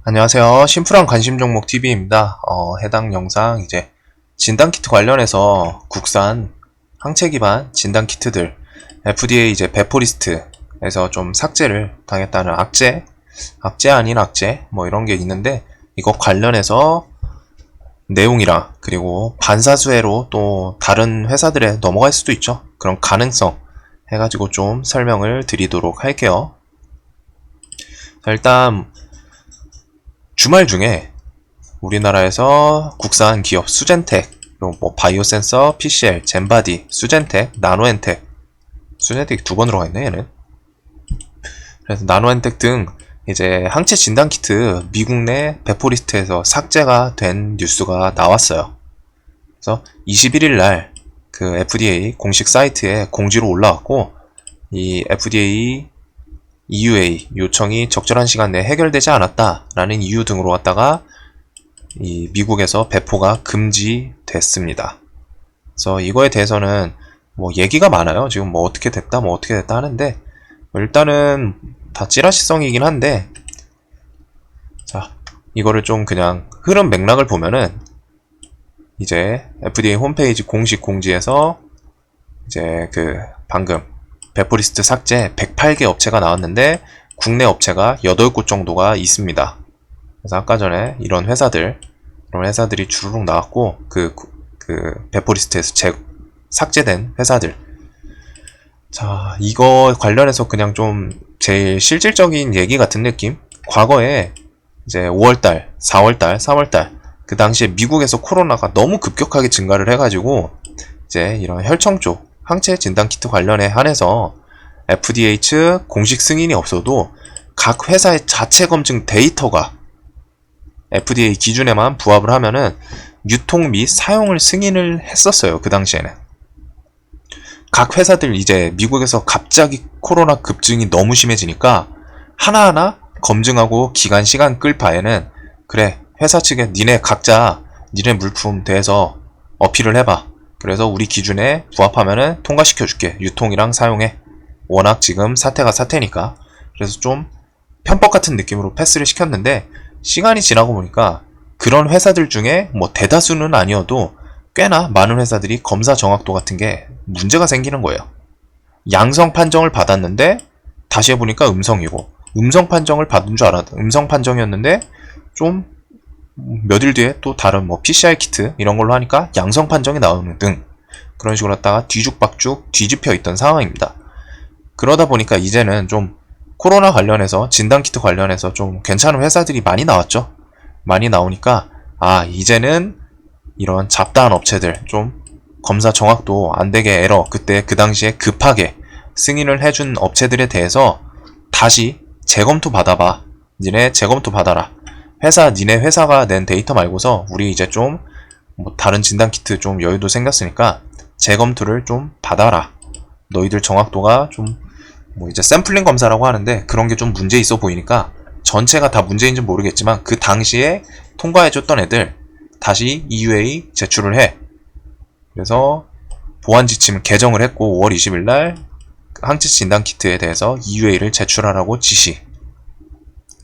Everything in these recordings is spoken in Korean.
안녕하세요. 심플한 관심 종목 TV입니다. 해당 영상 이제 진단키트 관련해서 국산 항체 기반 진단키트들 FDA 이제 베포리스트에서 좀 삭제를 당했다는 악재 아닌 악재 뭐 이런 게 있는데 이거 관련해서 내용이랑 그리고 반사수혜로 또 다른 회사들에 넘어갈 수도 있죠. 그런 가능성 해가지고 좀 설명을 드리도록 할게요. 자, 일단 주말 중에 우리나라에서 국산 기업 수젠텍, 그리고 뭐 바이오센서, PCL, 젠바디, 수젠텍, 나노엔텍, 수젠텍이 두 번으로 가있네 얘는. 그래서 나노엔텍 등 이제 항체 진단 키트 미국 내 베포리스트에서 삭제가 된 뉴스가 나왔어요. 그래서 21일 날 그 FDA 공식 사이트에 공지로 올라왔고, 이 FDA EUA 요청이 적절한 시간 내에 해결되지 않았다라는 이유 등으로 왔다가 이 미국에서 배포가 금지됐습니다. 그래서 이거에 대해서는 뭐 얘기가 많아요. 지금 뭐 어떻게 됐다 하는데 일단은 다 찌라시성이긴 한데, 자, 이거를 좀 그냥 흐름 맥락을 보면은 이제 FDA 홈페이지 공식 공지에서 이제 그 방금 베포리스트 삭제 108개 업체가 나왔는데 국내 업체가 8곳 정도가 있습니다. 그래서 아까 전에 이런 회사들이 주르륵 나왔고 그 베포리스트에서 삭제된 회사들. 자, 이거 관련해서 그냥 좀 제일 실질적인 얘기 같은 느낌? 과거에 이제 5월달, 4월달, 3월달 그 당시에 미국에서 코로나가 너무 급격하게 증가를 해가지고 이제 이런 혈청 쪽 항체 진단 키트 관련에 한해서 FDA 측 공식 승인이 없어도 각 회사의 자체 검증 데이터가 FDA 기준에만 부합을 하면은 유통 및 사용을 승인을 했었어요. 그 당시에는. 각 회사들 이제 미국에서 갑자기 코로나 급증이 너무 심해지니까 하나하나 검증하고 기간 시간 끌 바에는 그래, 회사 측에 니네 물품 대해서 어필을 해봐. 그래서 우리 기준에 부합하면은 통과시켜줄게. 유통이랑 사용해. 워낙 지금 사태가 사태니까. 그래서 좀 편법 같은 느낌으로 패스를 시켰는데, 시간이 지나고 보니까 그런 회사들 중에 뭐 대다수는 아니어도 꽤나 많은 회사들이 검사 정확도 같은 게 문제가 생기는 거예요. 양성 판정을 받았는데 다시 해보니까 음성이고, 음성 판정이었는데 좀 몇일 뒤에 또 다른 뭐 PCR 키트 이런 걸로 하니까 양성 판정이 나오는 등 그런 식으로 했다가 뒤죽박죽 뒤집혀 있던 상황입니다. 그러다 보니까 이제는 좀 코로나 관련해서 진단키트 관련해서 좀 괜찮은 회사들이 많이 나왔죠. 많이 나오니까 이제는 이런 잡다한 업체들 좀 검사 정확도 안되게 그때 그 당시에 급하게 승인을 해준 업체들에 대해서 다시 재검토 받아봐. 니네 재검토 받아라. 니네 회사가 낸 데이터 말고서 우리 이제 좀 뭐 다른 진단키트 좀 여유도 생겼으니까 재검토를 좀 받아라. 너희들 정확도가 좀 뭐 이제 샘플링 검사라고 하는데 그런 게 좀 문제 있어 보이니까 전체가 다 문제인지 모르겠지만 그 당시에 통과해줬던 애들 다시 EUA 제출을 해. 그래서 보안 지침 개정을 했고 5월 20일 날 항체 진단 키트에 대해서 EUA를 제출하라고 지시.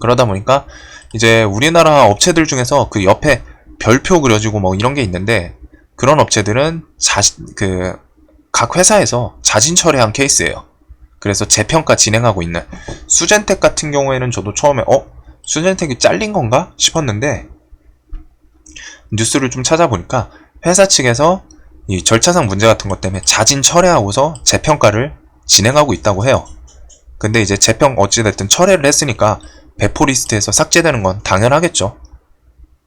그러다 보니까 이제 우리나라 업체들 중에서 그 옆에 별표 그려지고 뭐 이런 게 있는데 그런 업체들은 각 회사에서 자진 철회한 케이스예요. 그래서 재평가 진행하고 있는 수젠텍 같은 경우에는 저도 처음에 수젠텍이 잘린 건가 싶었는데 뉴스를 좀 찾아보니까 회사 측에서 이 절차상 문제 같은 것 때문에 자진 철회하고서 재평가를 진행하고 있다고 해요. 근데 이제 어찌됐든 철회를 했으니까 베포리스트에서 삭제되는 건 당연하겠죠.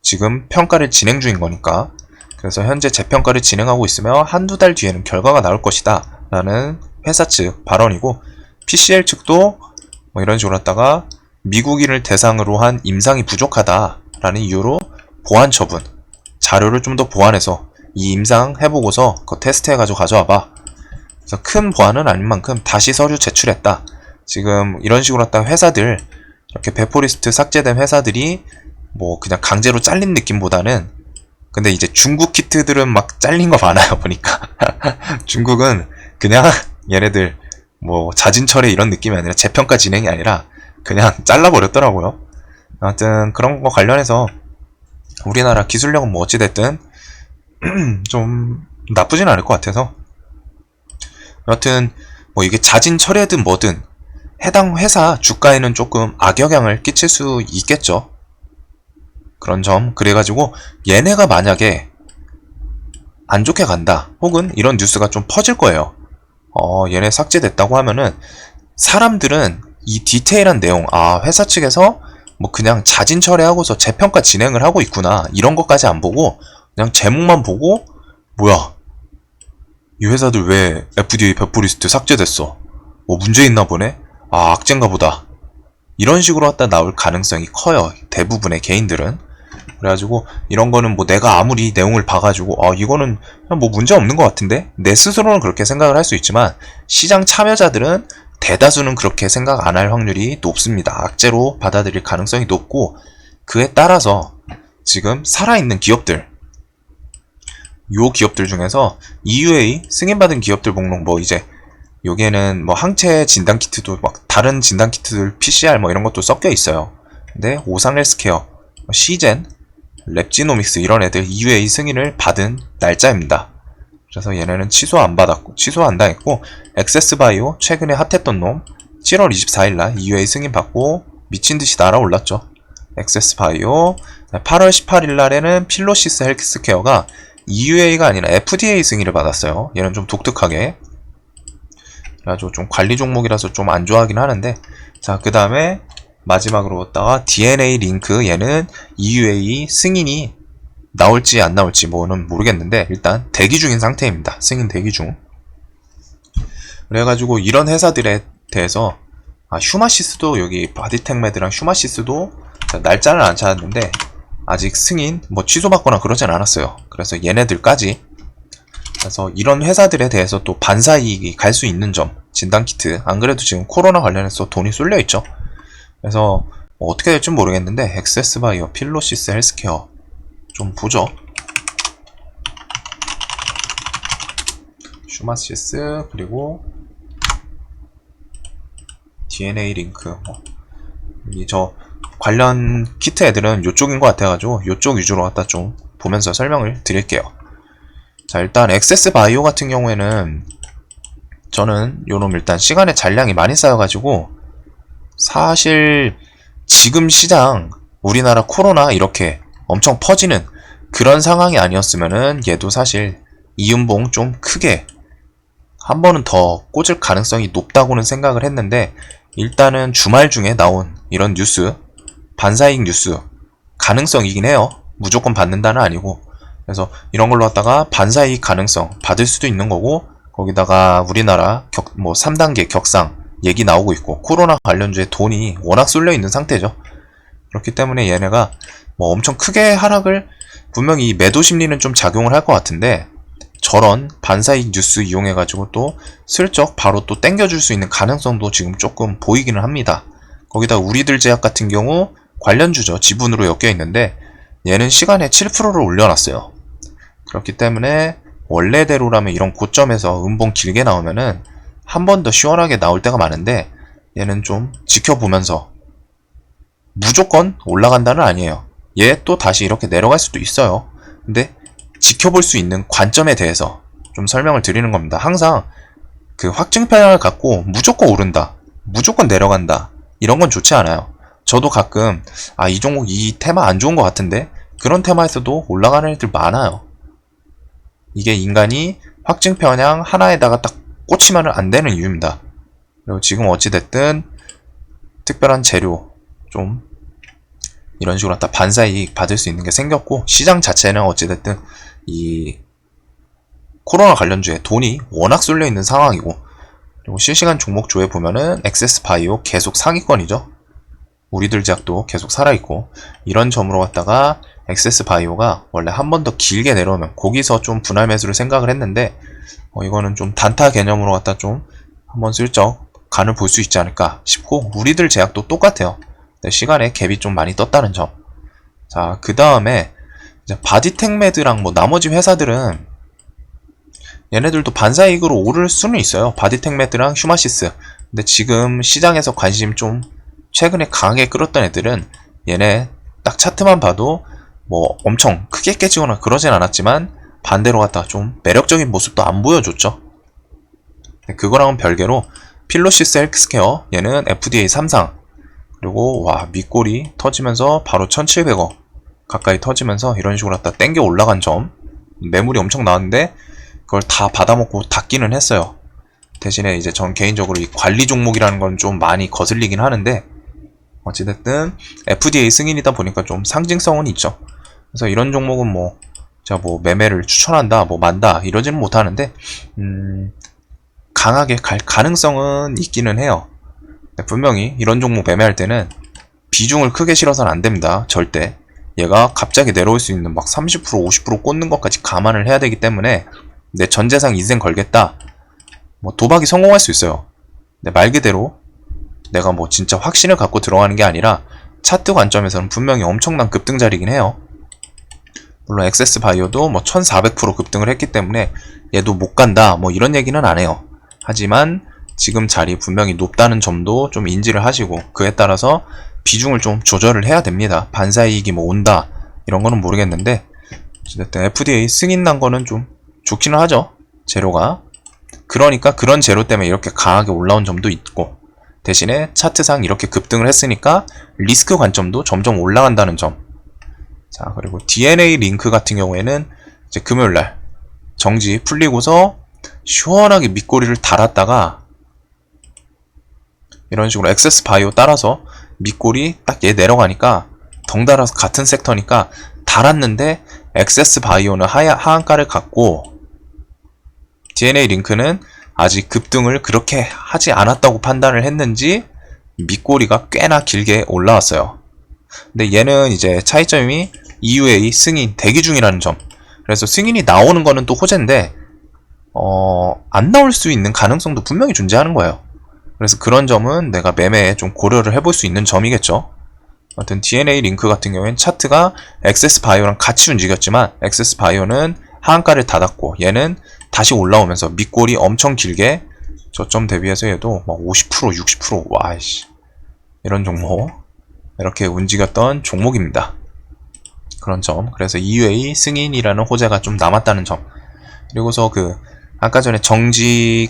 지금 평가를 진행 중인 거니까. 그래서 현재 재평가를 진행하고 있으며 한두 달 뒤에는 결과가 나올 것이다 라는 회사 측 발언이고, PCL 측도 뭐 이런 식으로 했다가 미국인을 대상으로 한 임상이 부족하다 라는 이유로 보완 처분, 자료를 좀 더 보완해서 이 임상 해보고서 그거 테스트해가지고 가져와봐. 그래서 큰 보완은 아닌 만큼 다시 서류 제출했다. 지금 이런 식으로 했다가 회사들, 이렇게 베포리스트 삭제된 회사들이 뭐 그냥 강제로 잘린 느낌보다는, 근데 이제 중국 키트들은 막 잘린 거 많아요 보니까. 중국은 그냥 얘네들 뭐 자진 철회 이런 느낌이 아니라 재평가 진행이 아니라 그냥 잘라버렸더라고요. 아무튼 그런 거 관련해서 우리나라 기술력은 뭐 어찌됐든 좀 나쁘진 않을 것 같아서, 여하튼 뭐 이게 자진 철회든 뭐든 해당 회사 주가에는 조금 악영향을 끼칠 수 있겠죠. 그런 점. 그래가지고 얘네가 만약에 안 좋게 간다, 혹은 이런 뉴스가 좀 퍼질 거예요. 얘네 삭제됐다고 하면은 사람들은 이 디테일한 내용, 회사 측에서 뭐 그냥 자진 철회하고서 재평가 진행을 하고 있구나, 이런 것까지 안 보고 그냥 제목만 보고, 뭐야, 이 회사들 왜 FDA 배포리스트 삭제됐어? 뭐 문제 있나 보네? 악재인가 보다. 이런 식으로 갖다 나올 가능성이 커요, 대부분의 개인들은. 그래가지고 이런 거는 뭐 내가 아무리 내용을 봐가지고 이거는 그냥 뭐 문제 없는 것 같은데, 내 스스로는 그렇게 생각을 할 수 있지만 시장 참여자들은 대다수는 그렇게 생각 안 할 확률이 높습니다. 악재로 받아들일 가능성이 높고, 그에 따라서 지금 살아있는 기업들, 요 기업들 중에서 EUA 승인받은 기업들 목록, 뭐 이제 여기에는 뭐 항체 진단 키트도 막 다른 진단 키트들 PCR 뭐 이런 것도 섞여 있어요. 근데 오상헬스케어, 시젠, 랩지노믹스 이런 애들 EUA 승인을 받은 날짜입니다. 그래서 얘네는 취소 안 당했고, 엑세스바이오 최근에 핫했던 놈 7월 24일날 EUA 승인 받고 미친듯이 날아올랐죠. 엑세스바이오. 8월 18일날에는 필로시스 헬스케어가 EUA가 아니라 FDA 승인을 받았어요. 얘는 좀 독특하게. 그래가지고 좀 관리 종목이라서 좀 안 좋아하긴 하는데, 자, 그 다음에 마지막으로 갔다가 DNA 링크, 얘는 EUA 승인이 나올지 안 나올지 뭐는 모르겠는데 일단 대기 중인 상태입니다. 승인 대기 중. 그래가지고 이런 회사들에 대해서 휴마시스도, 여기 바디텍메드랑 휴마시스도 날짜는 안 찾았는데 아직 승인 뭐 취소받거나 그러진 않았어요. 그래서 얘네들까지, 그래서 이런 회사들에 대해서 또 반사이익이 갈 수 있는 점, 진단키트, 안 그래도 지금 코로나 관련해서 돈이 쏠려 있죠. 그래서 뭐 어떻게 될지 모르겠는데 엑세스바이오, 필로시스 헬스케어 좀 보죠. 슈마시스, 그리고 DNA 링크, 저 관련 키트 애들은 요쪽인 것 같아가지고 요쪽 위주로 갖다 좀 보면서 설명을 드릴게요. 자, 일단 엑세스바이오 같은 경우에는 저는 요놈 일단 시간의 잔량이 많이 쌓여가지고, 사실 지금 시장 우리나라 코로나 이렇게 엄청 퍼지는 그런 상황이 아니었으면은 얘도 사실 이음봉 좀 크게 한 번은 더 꽂을 가능성이 높다고는 생각을 했는데, 일단은 주말 중에 나온 이런 뉴스, 반사이익 뉴스 가능성이긴 해요. 무조건 받는다는 아니고. 그래서 이런 걸로 갖다가 반사이익 가능성 받을 수도 있는 거고, 거기다가 우리나라 3단계 격상 얘기 나오고 있고, 코로나 관련주에 돈이 워낙 쏠려 있는 상태죠. 그렇기 때문에 얘네가 뭐 엄청 크게 하락을, 분명히 매도 심리는 좀 작용을 할 것 같은데, 저런 반사이익 뉴스 이용해가지고 또 슬쩍 바로 또 땡겨줄 수 있는 가능성도 지금 조금 보이기는 합니다. 거기다 우리들 제약 같은 경우 관련주죠. 지분으로 엮여 있는데 얘는 시간에 7%를 올려놨어요. 그렇기 때문에 원래대로라면 이런 고점에서 음봉 길게 나오면은 한 번 더 시원하게 나올 때가 많은데, 얘는 좀 지켜보면서, 무조건 올라간다는 아니에요. 얘 또 다시 이렇게 내려갈 수도 있어요. 근데 지켜볼 수 있는 관점에 대해서 좀 설명을 드리는 겁니다. 항상 그 확증편을 갖고 무조건 오른다, 무조건 내려간다, 이런 건 좋지 않아요. 저도 가끔 이 종목 이 테마 안 좋은 것 같은데, 그런 테마에서도 올라가는 애들 많아요. 이게 인간이 확증 편향 하나에다가 딱 꽂히면 안 되는 이유입니다. 그리고 지금 어찌됐든 특별한 재료 좀 이런 식으로 갖다 반사이익 받을 수 있는 게 생겼고, 시장 자체는 어찌됐든 이 코로나 관련주에 돈이 워낙 쏠려 있는 상황이고, 그리고 실시간 종목조에 보면은 엑세스바이오 계속 상위권이죠. 우리들 제약도 계속 살아있고, 이런 점으로 갖다가 엑세스바이오가 원래 한 번 더 길게 내려오면 거기서 좀 분할 매수를 생각을 했는데, 이거는 좀 단타 개념으로 갖다 좀 한번 슬쩍 간을 볼 수 있지 않을까 싶고, 우리들 제약도 똑같아요. 시간에 갭이 좀 많이 떴다는 점. 자, 그 다음에 이제 바디텍메드랑 뭐 나머지 회사들은 얘네들도 반사이익으로 오를 수는 있어요. 바디텍메드랑 휴마시스. 근데 지금 시장에서 관심 좀 최근에 강하게 끌었던 애들은 얘네 딱 차트만 봐도 뭐 엄청 크게 깨지거나 그러진 않았지만 반대로 갖다가 좀 매력적인 모습도 안 보여줬죠. 그거랑은 별개로 필로시스 헬스케어 얘는 FDA 3상, 그리고 와 밑골이 터지면서 바로 1700억 가까이 터지면서 이런 식으로 갖다 땡겨 올라간 점, 매물이 엄청 나왔는데 그걸 다 받아먹고 닫기는 했어요. 대신에 이제 전 개인적으로 이 관리 종목이라는 건 좀 많이 거슬리긴 하는데 어찌됐든 FDA 승인이다 보니까 좀 상징성은 있죠. 그래서 이런 종목은 뭐 제가 뭐 매매를 추천한다 뭐 만다 이러지는 못하는데 강하게 갈 가능성은 있기는 해요. 분명히 이런 종목 매매할 때는 비중을 크게 실어서는 안 됩니다. 절대. 얘가 갑자기 내려올 수 있는 막 30% 50% 꽂는 것까지 감안을 해야 되기 때문에 내 전 재산 인생 걸겠다, 뭐 도박이 성공할 수 있어요. 근데 말 그대로 내가 뭐 진짜 확신을 갖고 들어가는 게 아니라 차트 관점에서는 분명히 엄청난 급등자리긴 해요. 물론 엑세스 바이오도 뭐 1400% 급등을 했기 때문에 얘도 못 간다 뭐 이런 얘기는 안 해요. 하지만 지금 자리 분명히 높다는 점도 좀 인지를 하시고 그에 따라서 비중을 좀 조절을 해야 됩니다. 반사이익이 뭐 온다 이런 거는 모르겠는데 어쨌든 FDA 승인 난 거는 좀 좋기는 하죠. 재료가. 그러니까 그런 재료 때문에 이렇게 강하게 올라온 점도 있고, 대신에 차트상 이렇게 급등을 했으니까 리스크 관점도 점점 올라간다는 점. 자, 그리고 DNA 링크 같은 경우에는 이제 금요일날 정지 풀리고서 시원하게 밑꼬리를 달았다가 이런 식으로 엑세스 바이오 따라서 밑꼬리 딱 얘 내려가니까 덩달아서 같은 섹터니까 달았는데 엑세스 바이오는 하한가를 갖고 DNA 링크는 아직 급등을 그렇게 하지 않았다고 판단을 했는지 밑꼬리가 꽤나 길게 올라왔어요. 근데 얘는 이제 차이점이 EUA 승인 대기 중이라는 점. 그래서 승인이 나오는 거는 또 호재인데 안 나올 수 있는 가능성도 분명히 존재하는 거예요. 그래서 그런 점은 내가 매매에 좀 고려를 해볼 수 있는 점이겠죠. 아무튼 DNA 링크 같은 경우에는 차트가 엑세스 바이오랑 같이 움직였지만 엑세스 바이오는 하한가를 닫았고 얘는 다시 올라오면서 밑골이 엄청 길게 저점 대비해서 얘도 막 50% 60% 와이씨 이런 종목 이렇게 움직였던 종목입니다. 그런 점. 그래서 EUA 승인이라는 호재가 좀 남았다는 점. 그리고서 그 아까 전에 정지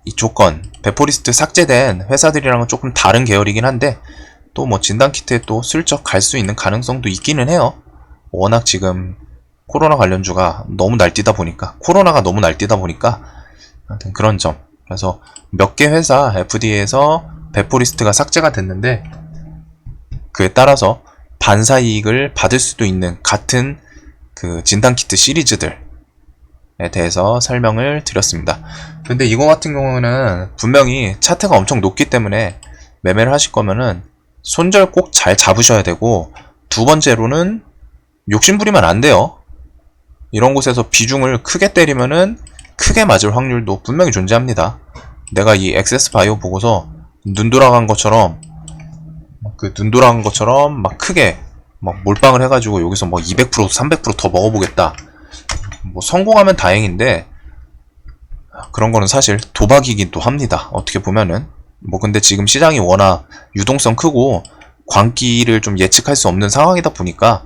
이 조건 베포리스트 삭제된 회사들이랑은 조금 다른 계열이긴 한데 또 뭐 진단키트에 또 슬쩍 갈 수 있는 가능성도 있기는 해요. 워낙 지금 코로나 관련주가 너무 날뛰다 보니까 코로나가 너무 날뛰다 보니까 아무튼 그런 점. 그래서 몇 개 회사 FDA에서 베포리스트가 삭제가 됐는데 그에 따라서 반사이익을 받을 수도 있는 같은 그 진단키트 시리즈들에 대해서 설명을 드렸습니다. 근데 이거 같은 경우는 분명히 차트가 엄청 높기 때문에 매매를 하실 거면은 손절 꼭 잘 잡으셔야 되고, 두 번째로는 욕심부리면 안 돼요. 이런 곳에서 비중을 크게 때리면은 크게 맞을 확률도 분명히 존재합니다. 내가 이 엑세스 바이오 보고서 눈 돌아간 것처럼 막 크게 막 몰빵을 해가지고 여기서 뭐 200% 300% 더 먹어보겠다. 뭐 성공하면 다행인데 그런 거는 사실 도박이긴 또 합니다. 어떻게 보면은 뭐 근데 지금 시장이 워낙 유동성 크고 광기를 좀 예측할 수 없는 상황이다 보니까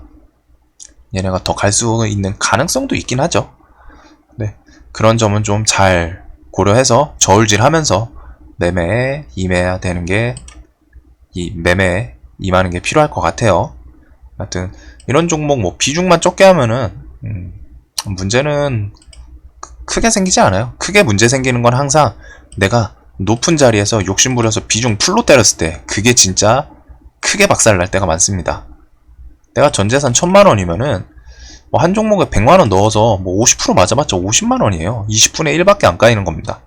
얘네가 더 갈 수 있는 가능성도 있긴 하죠. 네, 그런 점은 좀 잘 고려해서 저울질 하면서 매매에 임해야 되는 게 매매에 임하는 게 필요할 것 같아요. 하여튼 이런 종목 뭐 비중만 적게 하면은 문제는 크게 생기지 않아요. 크게 문제 생기는 건 항상 내가 높은 자리에서 욕심부려서 비중 풀로 때렸을 때 그게 진짜 크게 박살날 때가 많습니다. 내가 전재산 1000만원이면은 뭐 한 종목에 100만원 넣어서 뭐 50% 맞아봤자 50만원이에요. 20분의 1밖에 안 까이는 겁니다.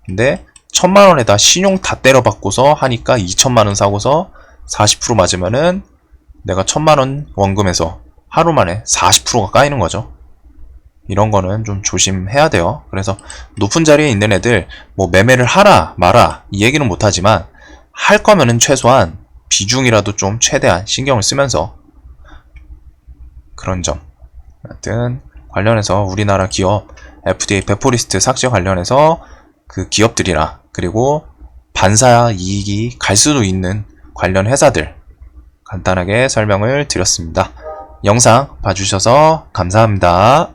근데 1000만원에다 신용 다 때려받고서 하니까 2000만원 사고서 40% 맞으면은 내가 1000만원 원금에서 하루 만에 40%가 까이는 거죠. 이런 거는 좀 조심해야 돼요. 그래서 높은 자리에 있는 애들 뭐 매매를 하라 마라 이 얘기는 못하지만 할 거면은 최소한 비중이라도 좀 최대한 신경을 쓰면서 그런 점. 하여튼 관련해서 우리나라 기업 FDA 베포리스트 삭제 관련해서 그 기업들이나 그리고 반사 이익이 갈 수도 있는 관련 회사들 간단하게 설명을 드렸습니다. 영상 봐주셔서 감사합니다.